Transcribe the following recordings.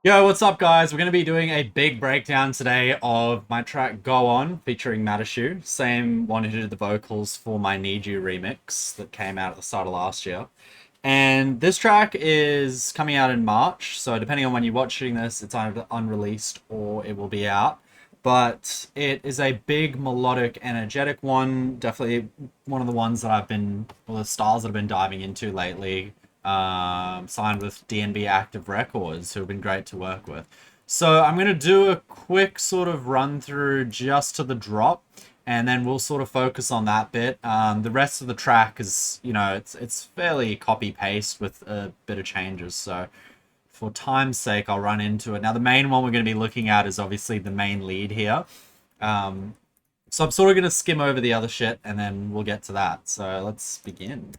Yo, what's up, guys? We're going to be doing a big breakdown today of my track Go On featuring MADISHU, same one who did the vocals for my Need You remix that came out at the start of last year. And this track is coming out in March, so depending on when you're watching this, it's either unreleased or it will be out. But it is a big, melodic, energetic one. Definitely one of the ones that the styles that I've been diving into lately. Signed with DNB Active Records, who have been great to work with. So I'm going to do a quick sort of run through just to the drop, and then we'll sort of focus on that bit. The rest of the track is, it's fairly copy paste with a bit of changes. So for time's sake, I'll run into it. Now, the main one we're going to be looking at is obviously the main lead here. So I'm sort of going to skim over the other shit, and then we'll get to that. So let's begin.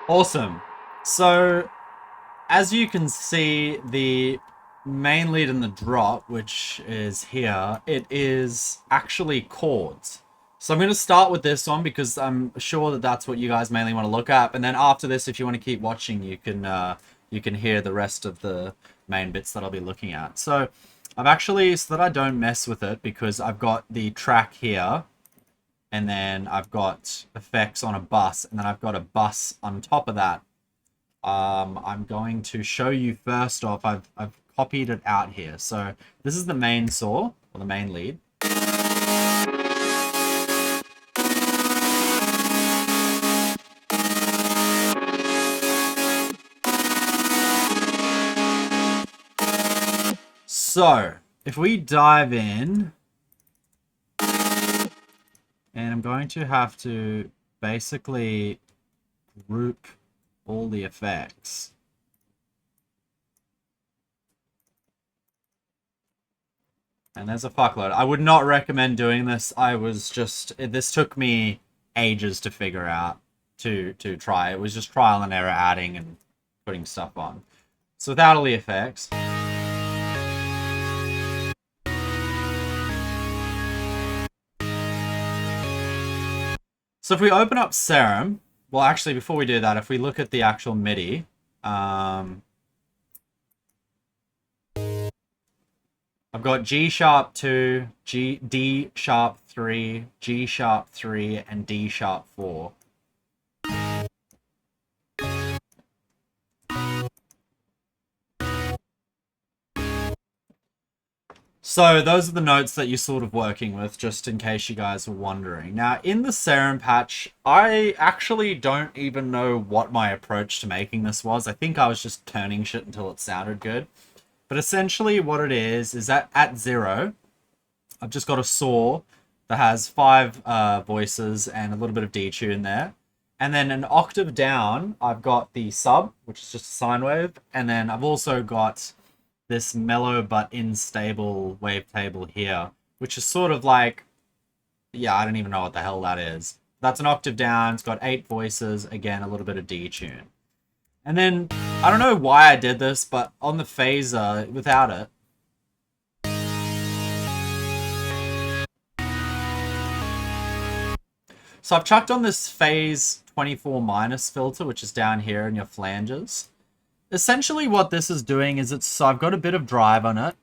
Awesome. So, as you can see, the main lead in the drop, which is here, it is actually chords. So I'm going to start with this one because I'm sure that that's what you guys mainly want to look at. And then after this, if you want to keep watching, you can hear the rest of the main bits that I'll be looking at. So I've actually, so that I don't mess with it, because I've got the track here, and then I've got effects on a bus, and then I've got a bus on top of that. I'm going to show you first off, I've copied it out here. So this is the main saw, or the main lead. So if we dive in, and I'm going to have to basically group all the effects. And there's a fuckload. I would not recommend doing this. This took me ages to figure out, to try. It was just trial and error, adding and putting stuff on. So without all the effects. So if we open up Serum, well, actually, before we do that, if we look at the actual MIDI, I've got G sharp 2, D sharp 3, G sharp 3, and D sharp 4. So those are the notes that you're sort of working with, just in case you guys were wondering. Now, in the Serum patch, I actually don't even know what my approach to making this was. I think I was just turning shit until it sounded good. But essentially what it is that at 0, I've just got a saw that has 5 voices and a little bit of detune there. And then an octave down, I've got the sub, which is just a sine wave. And then I've also got this mellow but unstable wavetable here, which is sort of like, yeah, I don't even know what the hell that is. That's an octave down. It's got 8 voices. Again, a little bit of detune. And then, I don't know why I did this, but on the phaser, without it, so I've chucked on this phase 24 minus filter, which is down here in your flanges. Essentially what this is doing is so I've got a bit of drive on it,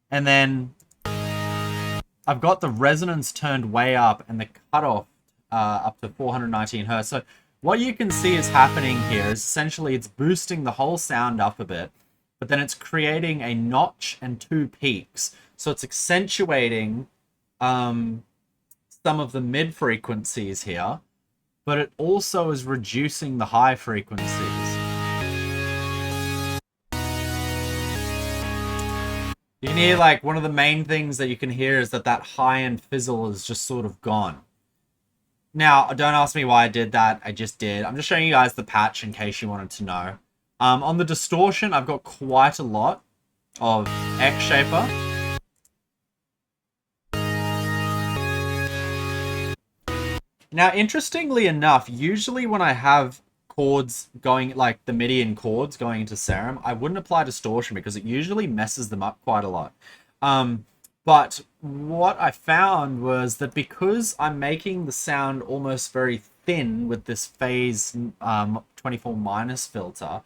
and then I've got the resonance turned way up and the cutoff up to 419 hertz. So what you can see is happening here is essentially it's boosting the whole sound up a bit, but then it's creating a notch and 2 peaks. So it's accentuating some of the mid frequencies here, but it also is reducing the high frequencies. You can hear, like, one of the main things that you can hear is that high-end fizzle is just sort of gone. Now, don't ask me why I did that. I just did. I'm just showing you guys the patch in case you wanted to know. On the distortion, I've got quite a lot of X-Shaper. Now, interestingly enough, usually when I have chords going, like the Midian chords going into Serum, I wouldn't apply distortion because it usually messes them up quite a lot. But what I found was that because I'm making the sound almost very thin with this phase 24 minus filter,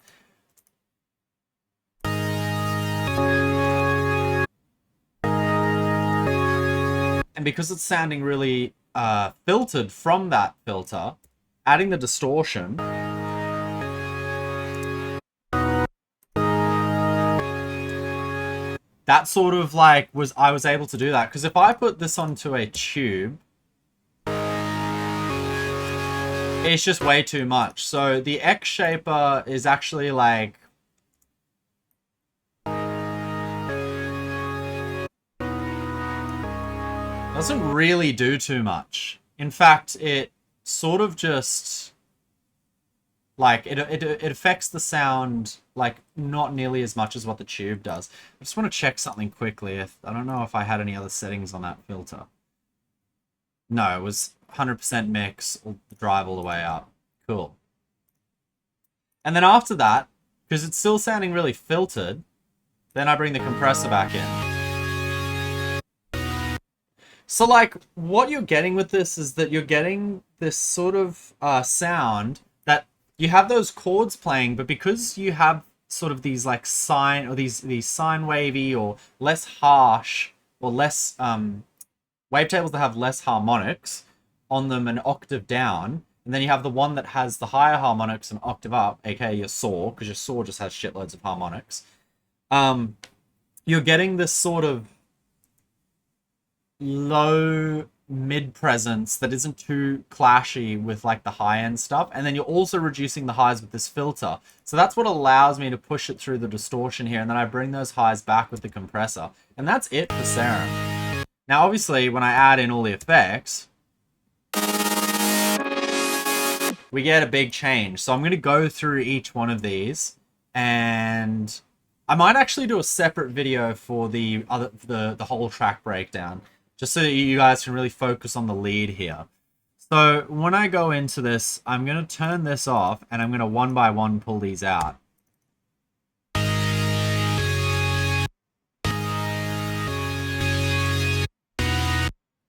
and because it's sounding really filtered from that filter, adding the distortion, that sort of like I was able to do that. Because if I put this onto a tube, it's just way too much. So the X-Shaper is actually like, doesn't really do too much. In fact, it sort of just like it affects the sound like not nearly as much as what the tube does. I just want to check something quickly. I don't know if I had any other settings on that filter. No, it was 100% mix, drive all the way up. Cool. And then after that, because it's still sounding really filtered, then I bring the compressor back in. So like what you're getting with this is that you're getting this sort of sound that you have those chords playing, but because you have sort of these like sine or these sine wavy or less harsh or less wavetables that have less harmonics on them an octave down, and then you have the one that has the higher harmonics an octave up, aka your saw, because your saw just has shitloads of harmonics. You're getting this sort of low mid presence that isn't too clashy with like the high end stuff, and then you're also reducing the highs with this filter. So that's what allows me to push it through the distortion here, and then I bring those highs back with the compressor, and that's it for Serum. Now obviously when I add in all the effects, we get a big change. So I'm going to go through each one of these, and I might actually do a separate video for the whole track breakdown, just so that you guys can really focus on the lead here. So when I go into this, I'm going to turn this off, and I'm going to one by one pull these out.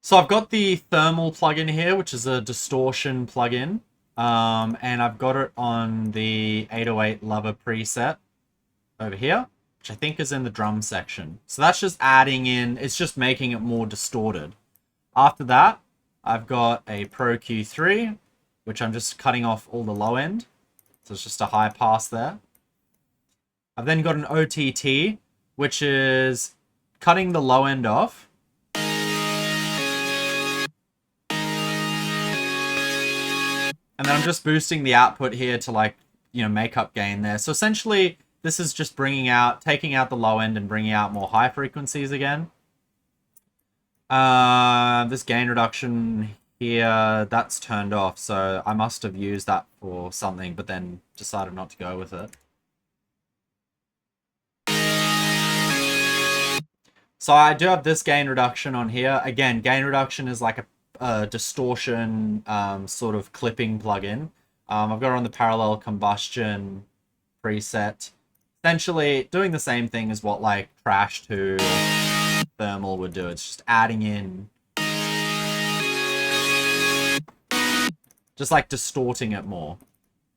So I've got the thermal plugin here, which is a distortion plugin, and I've got it on the 808 Lover preset over here, which I think is in the drum section. So that's just adding in, it's just making it more distorted. After that, I've got a Pro Q3, which I'm just cutting off all the low end. So it's just a high pass there. I've then got an OTT, which is cutting the low end off. And then I'm just boosting the output here to, like, you know, make up gain there. So essentially, this is just taking out the low end and bringing out more high frequencies again. This gain reduction here, that's turned off. So I must have used that for something, but then decided not to go with it. So I do have this gain reduction on here. Again, gain reduction is like a distortion sort of clipping plugin. I've got it on the parallel combustion preset. Essentially doing the same thing as what like Trash 2 Thermal would do. It's just adding in just like distorting it more.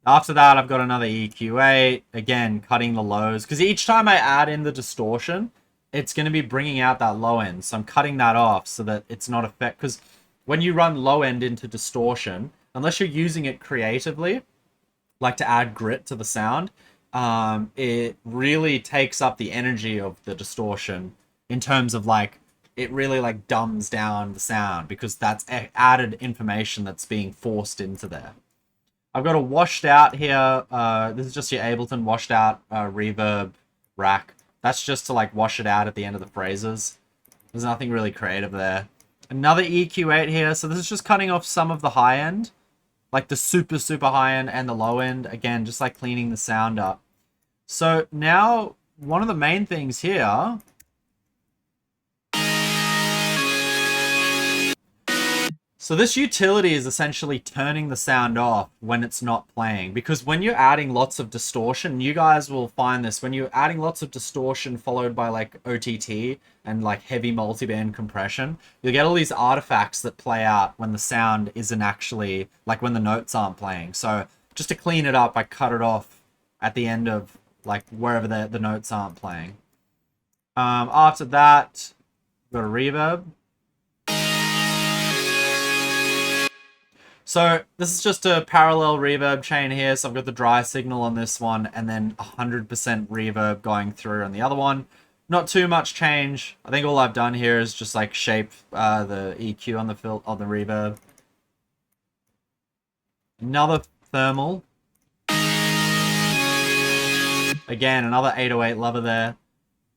After that, I've got another EQ8, again, cutting the lows, because each time I add in the distortion, it's going to be bringing out that low end. So I'm cutting that off so that it's not affect, because when you run low end into distortion, unless you're using it creatively, like to add grit to the sound, it really takes up the energy of the distortion in terms of like, it really like dumbs down the sound because that's added information that's being forced into there. I've got a washed out here. This is just your Ableton washed out reverb rack. That's just to like wash it out at the end of the phrases. There's nothing really creative there. Another EQ8 here. So this is just cutting off some of the high end. Like the super, super high end and the low end. Again, just like cleaning the sound up. So now, one of the main things here... So this utility is essentially turning the sound off when it's not playing. Because when you're adding lots of distortion, you guys will find this, when you're adding lots of distortion followed by like OTT and like heavy multiband compression, you'll get all these artifacts that play out when the sound isn't actually, like when the notes aren't playing. So just to clean it up, I cut it off at the end of like wherever the notes aren't playing. After that, we've got a reverb. So this is just a parallel reverb chain here. So I've got the dry signal on this one and then 100% reverb going through on the other one. Not too much change. I think all I've done here is just like shape the EQ on the reverb. Another thermal. Again, another 808 lover there.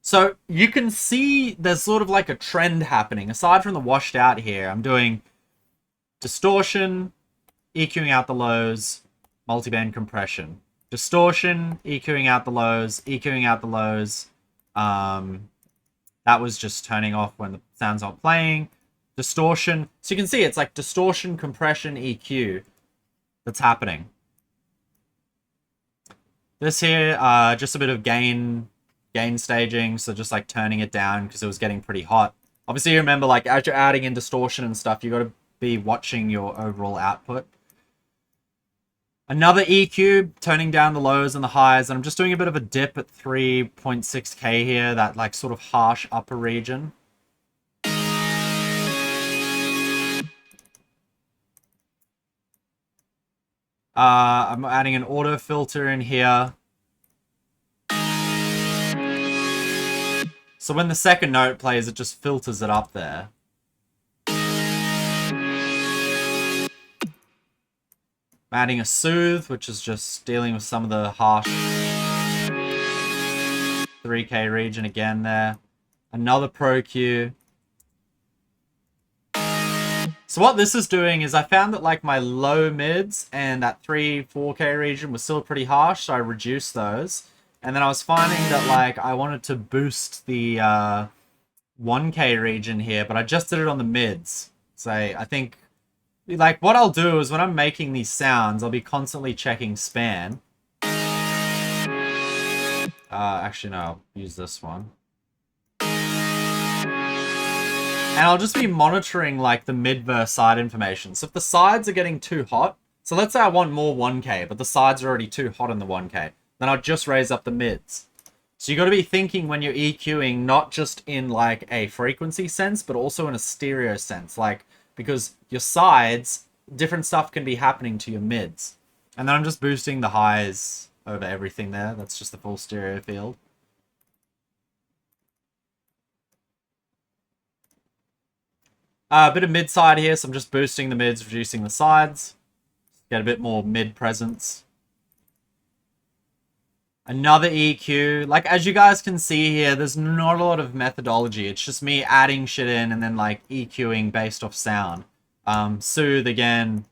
So you can see there's sort of like a trend happening. Aside from the washed out here, I'm doing distortion, EQing out the lows, multiband compression. Distortion, EQing out the lows, EQing out the lows. That was just turning off when the sound's not playing. Distortion. So you can see it's like distortion, compression, EQ that's happening. This here, just a bit of gain staging. So just like turning it down because it was getting pretty hot. Obviously, you remember like as you're adding in distortion and stuff, you got to be watching your overall output. Another EQ, turning down the lows and the highs, and I'm just doing a bit of a dip at 3.6K here, that like sort of harsh upper region. I'm adding an auto filter in here. So when the second note plays, it just filters it up there. I'm adding a soothe, which is just dealing with some of the harsh 3K region again there. Another Pro Q. So what this is doing is I found that like my low mids and that 4K region was still pretty harsh, so I reduced those. And then I was finding that like I wanted to boost the 1K region here, but I just did it on the mids. So I think like what I'll do is when I'm making these sounds, I'll be constantly checking span. Actually, no, I'll use this one. And I'll just be monitoring like the mid verse side information. So if the sides are getting too hot, so let's say I want more 1K, but the sides are already too hot in the 1K, then I'll just raise up the mids. So you got to be thinking when you're EQing, not just in like a frequency sense, but also in a stereo sense. Like, because your sides, different stuff can be happening to your mids. And then I'm just boosting the highs over everything there. That's just the full stereo field. A bit of mid side here, so I'm just boosting the mids, reducing the sides. Get a bit more mid presence. Another EQ. Like, as you guys can see here, there's not a lot of methodology. It's just me adding shit in and then, like, EQing based off sound. Soothe again.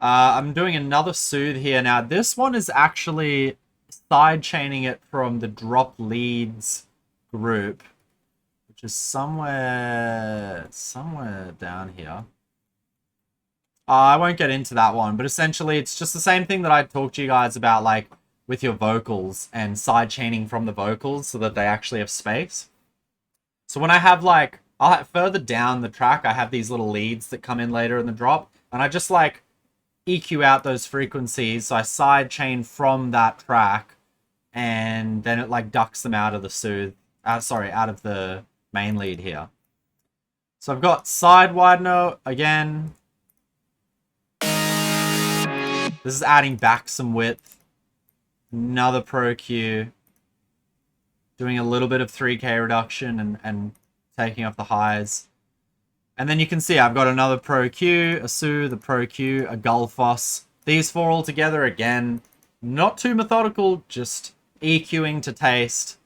I'm doing another soothe here. Now, this one is actually side chaining it from the drop leads group, which is somewhere down here. I won't get into that one, but essentially it's just the same thing that I talked to you guys about, like with your vocals and side chaining from the vocals so that they actually have space. So when I have like, I'll have further down the track, I have these little leads that come in later in the drop, and I just like EQ out those frequencies. So I side chain from that track, and then it like ducks them out of the out of the main lead here. So I've got side widener again. This is adding back some width. Another Pro Q. Doing a little bit of 3K reduction and taking off the highs. And then you can see I've got another Pro Q, a Su, the Pro Q, a Gullfoss. These four all together, again, not too methodical, just EQing to taste.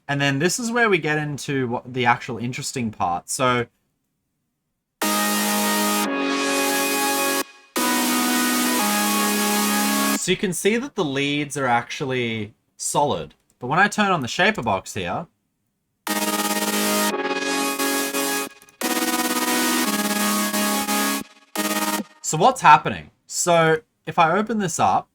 And then this is where we get into the actual interesting part. So you can see that the leads are actually solid. But when I turn on the shaper box here, so what's happening? So if I open this up,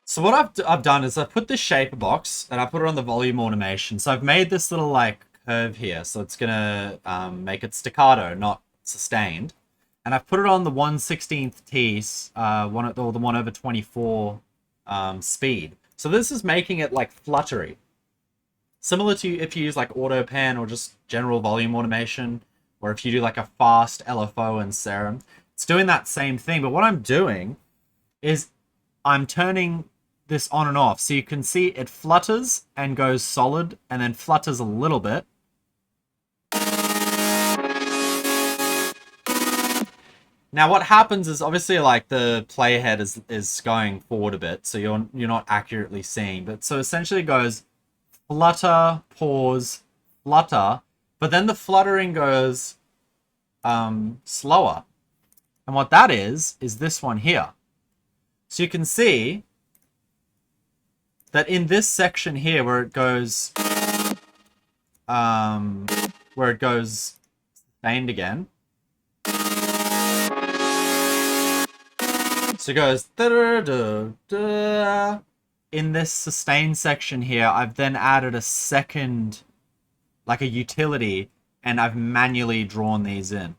so what I've done is I've put this shaper box and I put it on the volume automation. So I've made this little like curve here. So it's going to make it staccato, not sustained. And I've put it on the 1/16th T, the 1/24 speed. So this is making it like fluttery. Similar to if you use like AutoPan or just general volume automation, or if you do like a fast LFO and Serum. It's doing that same thing. But what I'm doing is I'm turning this on and off. So you can see it flutters and goes solid and then flutters a little bit. Now what happens is obviously like the playhead is going forward a bit, so you're not accurately seeing. But so essentially it goes flutter, pause, flutter, but then the fluttering goes slower. And what that is this one here. So you can see that in this section here where it goes sustained again. So it goes da-da-da-da. In this sustained section here, I've then added a second, like a utility, and I've manually drawn these in.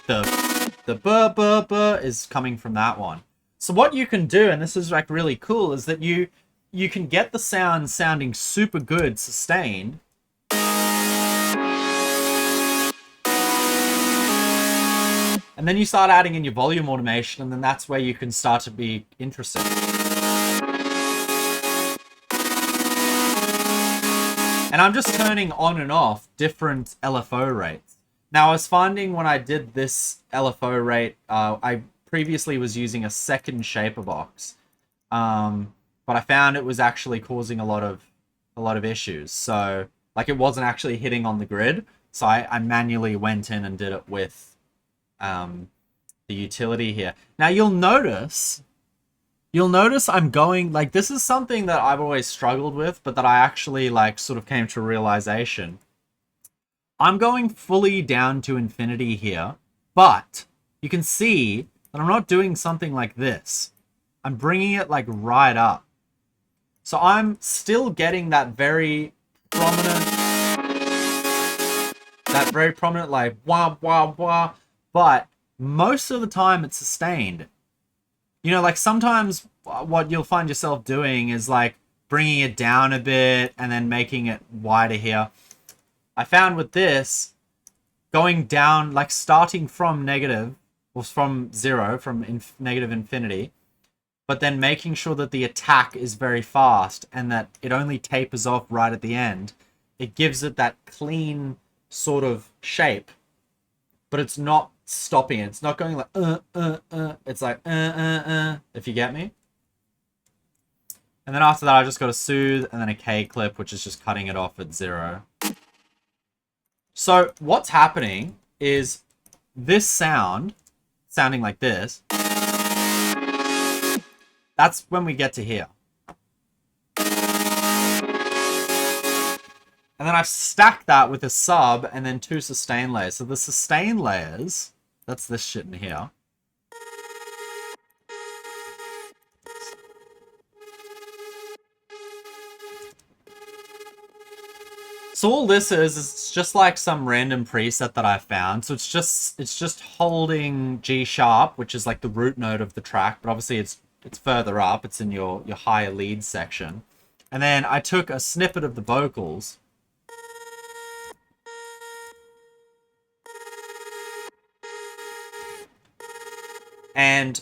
The burr is coming from that one. So what you can do, and this is like really cool, is that you can get the sound sounding super good sustained. And then you start adding in your volume automation, and then that's where you can start to be interested. And I'm just turning on and off different LFO rates. Now, I was finding when I did this LFO rate, I previously was using a second shaper box, but I found it was actually causing a lot of issues. So, like, it wasn't actually hitting on the grid. So I manually went in and did it with the utility here. Now you'll notice I'm going, like, this is something that I've always struggled with, but that I actually like sort of came to realization. I'm going fully down to infinity here, but you can see that I'm not doing something like this. I'm bringing it like right up. So I'm still getting that very prominent like wah wah wah, but most of the time it's sustained. You know, like sometimes what you'll find yourself doing is like bringing it down a bit and then making it wider here. I found with this, going down, like starting from negative, or from zero, from negative infinity, but then making sure that the attack is very fast and that it only tapers off right at the end. It gives it that clean sort of shape, but it's not stopping it. It's not going like, It's like, if you get me. And then after that, I just got a soothe and then a K clip, which is just cutting it off at 0. So what's happening is this sounding like this, that's when we get to here. And then I've stacked that with a sub and then 2 sustain layers. So the sustain layers, that's this shit in here. So all this is it's just like some random preset that I found. So it's just holding G sharp, which is like the root note of the track, but obviously it's further up. It's in your higher lead section. And then I took a snippet of the vocals. And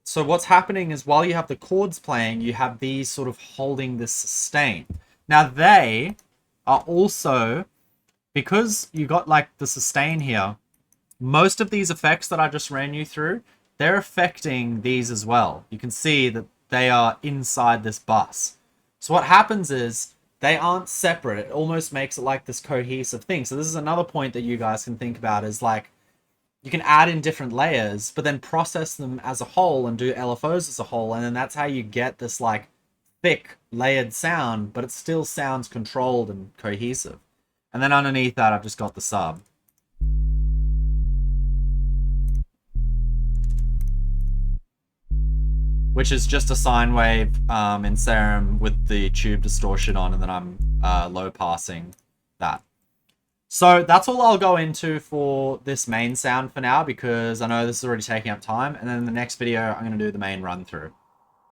so what's happening is while you have the chords playing, you have these sort of holding this sustain. Now they are also, because you got like the sustain here, most of these effects that I just ran you through, they're affecting these as well. You can see that they are inside this bus. So what happens is they aren't separate. It almost makes it like this cohesive thing. So this is another point that you guys can think about is like, you can add in different layers, but then process them as a whole and do LFOs as a whole. And then that's how you get this like thick layered sound, but it still sounds controlled and cohesive. And then underneath that, I've just got the sub. Which is just a sine wave in Serum with the tube distortion on, and then I'm low passing that. So that's all I'll go into for this main sound for now, because I know this is already taking up time. And then in the next video, I'm going to do the main run through.